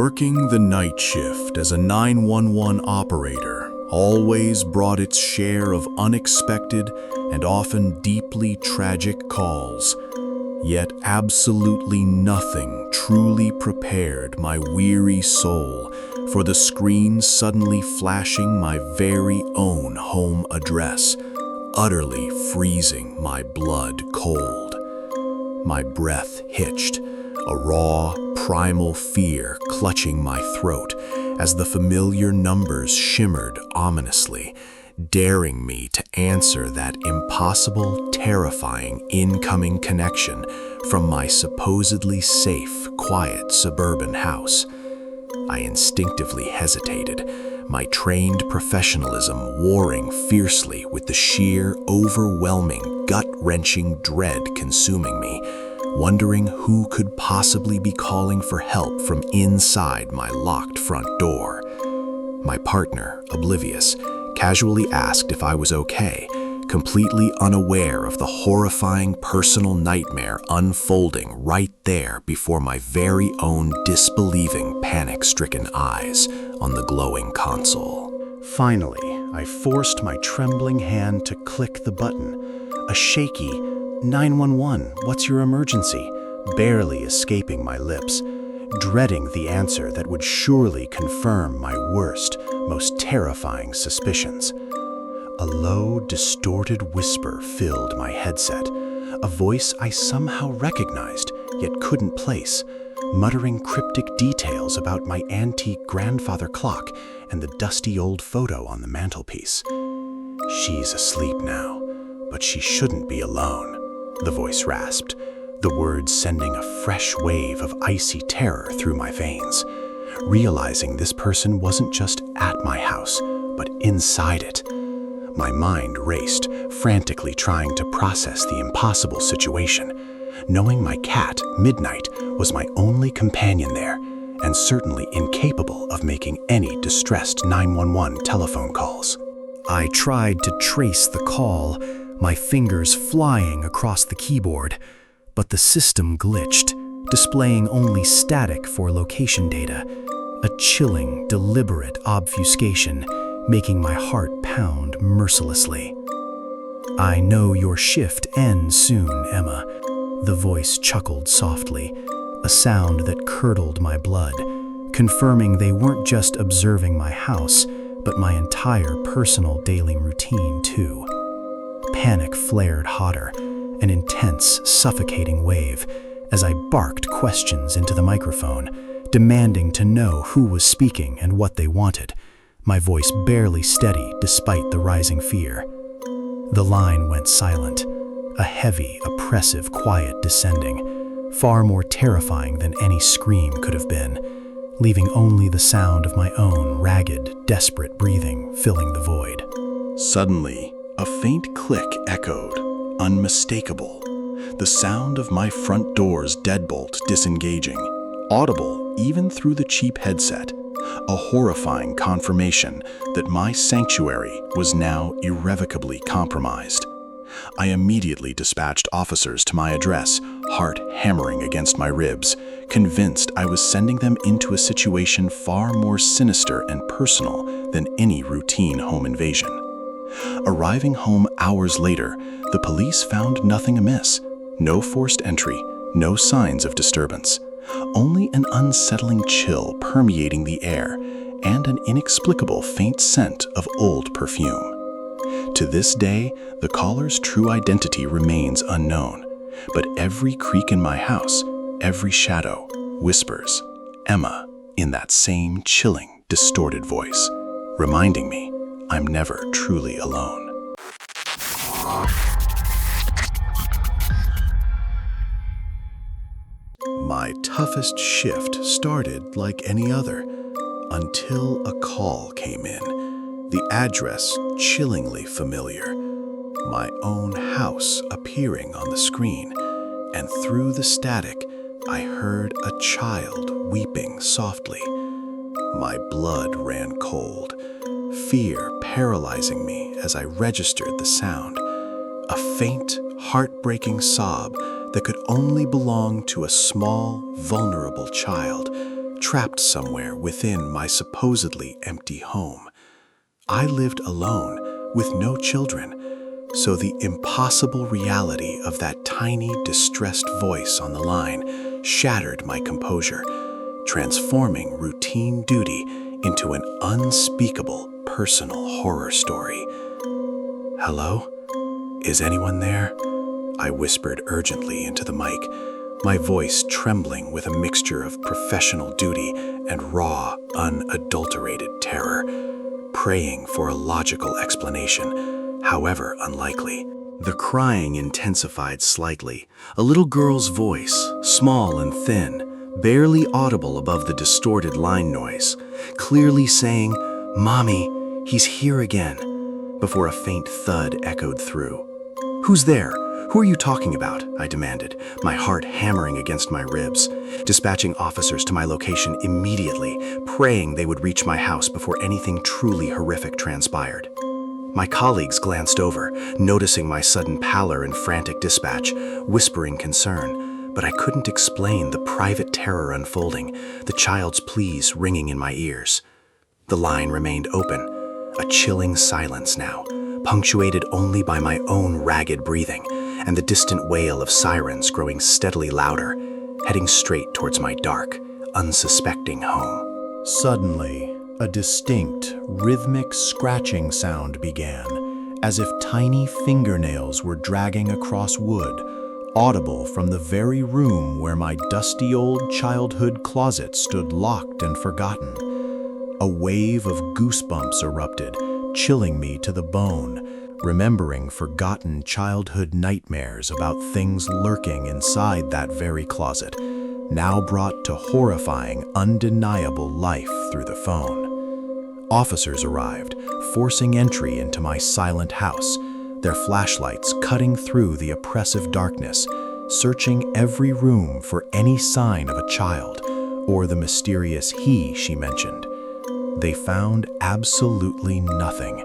Working the night shift as a 911 operator always brought its share of unexpected and often deeply tragic calls, yet absolutely nothing truly prepared my weary soul for the screen suddenly flashing my very own home address, utterly freezing my blood cold. My breath hitched, a raw, primal fear clutching my throat as the familiar numbers shimmered ominously, daring me to answer that impossible, terrifying incoming connection from my supposedly safe, quiet suburban house. I instinctively hesitated, my trained professionalism warring fiercely with the sheer, overwhelming, gut-wrenching dread consuming me, wondering who could possibly be calling for help from inside my locked front door. My partner, oblivious, casually asked if I was okay, completely unaware of the horrifying personal nightmare unfolding right there before my very own disbelieving, panic-stricken eyes on the glowing console. Finally, I forced my trembling hand to click the button. A shaky, "911, what's your emergency?" barely escaping my lips, dreading the answer that would surely confirm my worst, most terrifying suspicions. A low, distorted whisper filled my headset, a voice I somehow recognized yet couldn't place, muttering cryptic details about my antique grandfather clock and the dusty old photo on the mantelpiece. "She's asleep now, but she shouldn't be alone," the voice rasped, the words sending a fresh wave of icy terror through my veins. Realizing this person wasn't just at my house, but inside it. My mind raced, frantically trying to process the impossible situation, knowing my cat, Midnight, was my only companion there, and certainly incapable of making any distressed 911 telephone calls. I tried to trace the call, my fingers flying across the keyboard, but the system glitched, displaying only static for location data, a chilling, deliberate obfuscation, making my heart pound mercilessly. "I know your shift ends soon, Emma," the voice chuckled softly, a sound that curdled my blood, confirming they weren't just observing my house, but my entire personal daily routine too. Panic flared hotter, an intense, suffocating wave, as I barked questions into the microphone, demanding to know who was speaking and what they wanted, my voice barely steady despite the rising fear. The line went silent, a heavy, oppressive quiet descending, far more terrifying than any scream could have been, leaving only the sound of my own ragged, desperate breathing filling the void. Suddenly, a faint click echoed, unmistakable, the sound of my front door's deadbolt disengaging, audible even through the cheap headset, a horrifying confirmation that my sanctuary was now irrevocably compromised. I immediately dispatched officers to my address, heart hammering against my ribs, convinced I was sending them into a situation far more sinister and personal than any routine home invasion. Arriving home hours later, the police found nothing amiss. No forced entry, no signs of disturbance. Only an unsettling chill permeating the air and an inexplicable faint scent of old perfume. To this day, the caller's true identity remains unknown, but every creak in my house, every shadow, whispers, "Emma," in that same chilling, distorted voice, reminding me I'm never truly alone. My toughest shift started like any other, until a call came in, the address chillingly familiar, my own house appearing on the screen, and through the static, I heard a child weeping softly. My blood ran cold, fear paralyzing me as I registered the sound, a faint, heartbreaking sob that could only belong to a small, vulnerable child, trapped somewhere within my supposedly empty home. I lived alone with no children, so the impossible reality of that tiny, distressed voice on the line shattered my composure, transforming routine duty into an unspeakable personal horror story. "Hello? Is anyone there?" I whispered urgently into the mic, my voice trembling with a mixture of professional duty and raw, unadulterated terror, praying for a logical explanation, however unlikely. The crying intensified slightly, a little girl's voice, small and thin, barely audible above the distorted line noise, clearly saying, "Mommy, he's here again," before a faint thud echoed through. "Who's there? Who are you talking about?" I demanded, my heart hammering against my ribs, dispatching officers to my location immediately, praying they would reach my house before anything truly horrific transpired. My colleagues glanced over, noticing my sudden pallor and frantic dispatch, whispering concern, but I couldn't explain the private terror unfolding, the child's pleas ringing in my ears. The line remained open, a chilling silence now, punctuated only by my own ragged breathing and the distant wail of sirens growing steadily louder, heading straight towards my dark, unsuspecting home. Suddenly, a distinct, rhythmic scratching sound began, as if tiny fingernails were dragging across wood, audible from the very room where my dusty old childhood closet stood locked and forgotten. A wave of goosebumps erupted, chilling me to the bone, remembering forgotten childhood nightmares about things lurking inside that very closet, now brought to horrifying, undeniable life through the phone. Officers arrived, forcing entry into my silent house, their flashlights cutting through the oppressive darkness, searching every room for any sign of a child or the mysterious he she mentioned. They found absolutely nothing.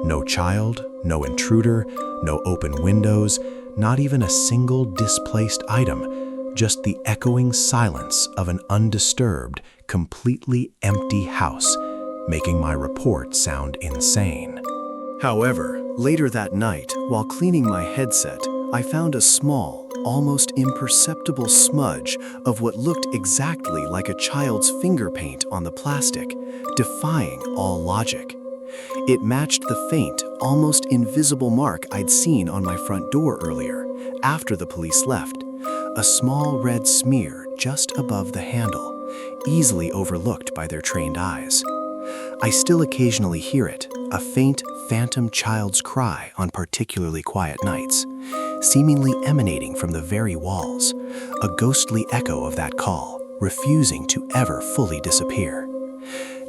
No child, no intruder, no open windows, not even a single displaced item, just the echoing silence of an undisturbed, completely empty house, making my report sound insane. However, later that night, while cleaning my headset, I found a small, almost imperceptible smudge of what looked exactly like a child's finger paint on the plastic, defying all logic. It matched the faint, almost invisible mark I'd seen on my front door earlier, after the police left. A small red smear just above the handle, easily overlooked by their trained eyes. I still occasionally hear it, a faint, phantom child's cry on particularly quiet nights, seemingly emanating from the very walls, a ghostly echo of that call, refusing to ever fully disappear.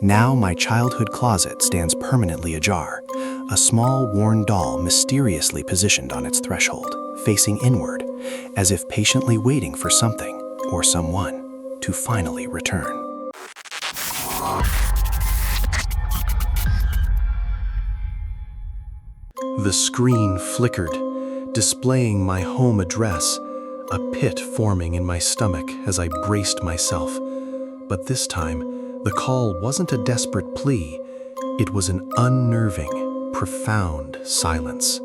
Now my childhood closet stands permanently ajar, a small worn doll mysteriously positioned on its threshold, facing inward, as if patiently waiting for something or someone to finally return. The screen flickered, displaying my home address, a pit forming in my stomach as I braced myself. But this time, the call wasn't a desperate plea. It was an unnerving, profound silence.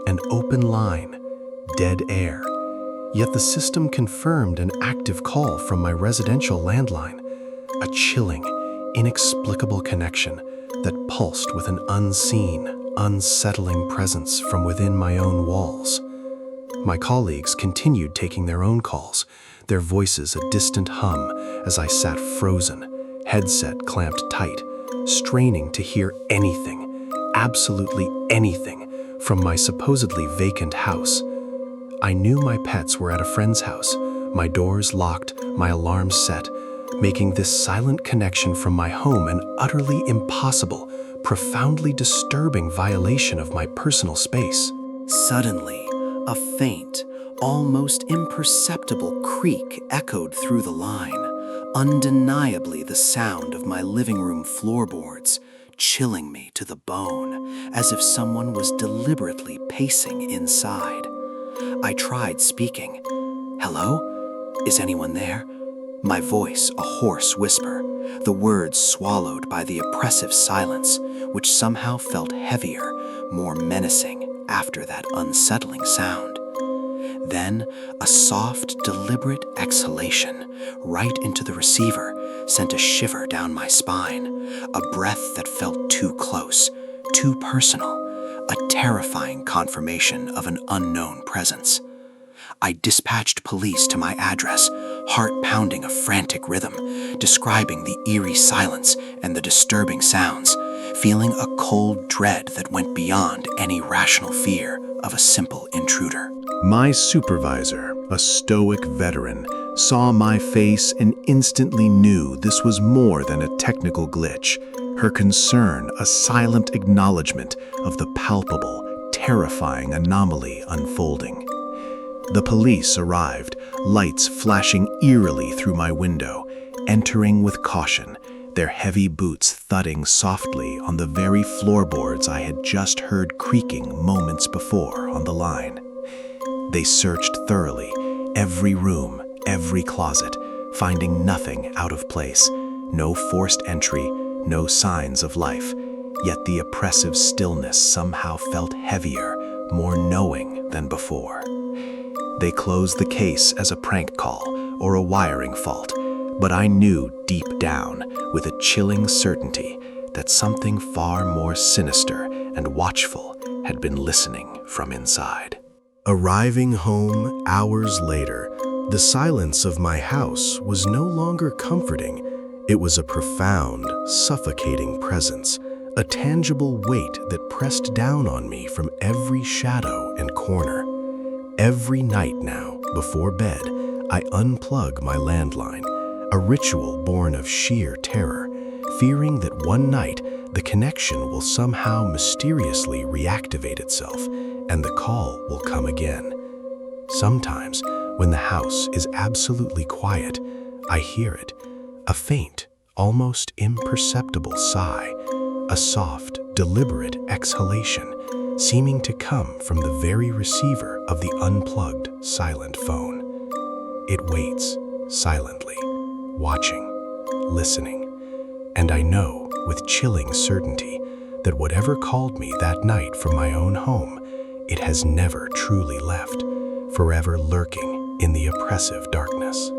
An open line, dead air. Yet the system confirmed an active call from my residential landline, a chilling, inexplicable connection that pulsed with an unseen, unsettling presence from within my own walls. My colleagues continued taking their own calls, their voices a distant hum as I sat frozen, headset clamped tight, straining to hear anything, absolutely anything, from my supposedly vacant house. I knew my pets were at a friend's house, my doors locked, my alarms set, making this silent connection from my home an utterly impossible, profoundly disturbing violation of my personal space. Suddenly, a faint, almost imperceptible creak echoed through the line, undeniably the sound of my living room floorboards, chilling me to the bone, as if someone was deliberately pacing inside. I tried speaking. "Hello? Is anyone there?" My voice a hoarse whisper, the words swallowed by the oppressive silence, which somehow felt heavier, more menacing after that unsettling sound. Then, a soft, deliberate exhalation right into the receiver sent a shiver down my spine, a breath that felt too close, too personal, a terrifying confirmation of an unknown presence. I dispatched police to my address, heart pounding a frantic rhythm, describing the eerie silence and the disturbing sounds, feeling a cold dread that went beyond any rational fear of a simple intruder. My supervisor, a stoic veteran, saw my face and instantly knew this was more than a technical glitch. Her concern, a silent acknowledgement of the palpable, terrifying anomaly unfolding. The police arrived, lights flashing eerily through my window, entering with caution, their heavy boots thudding softly on the very floorboards I had just heard creaking moments before on the line. They searched thoroughly, every room, every closet, finding nothing out of place, no forced entry, no signs of life, yet the oppressive stillness somehow felt heavier, more knowing than before. They closed the case as a prank call or a wiring fault, but I knew deep down, with a chilling certainty, that something far more sinister and watchful had been listening from inside. Arriving home hours later, the silence of my house was no longer comforting. It was a profound, suffocating presence, a tangible weight that pressed down on me from every shadow and corner. Every night now, before bed, I unplug my landline, a ritual born of sheer terror, fearing that one night the connection will somehow mysteriously reactivate itself and the call will come again. Sometimes, when the house is absolutely quiet, I hear it, a faint, almost imperceptible sigh, a soft, deliberate exhalation, seeming to come from the very receiver of the unplugged, silent phone. It waits, silently, watching, listening, and I know with chilling certainty that whatever called me that night from my own home, it has never truly left, forever lurking in the oppressive darkness.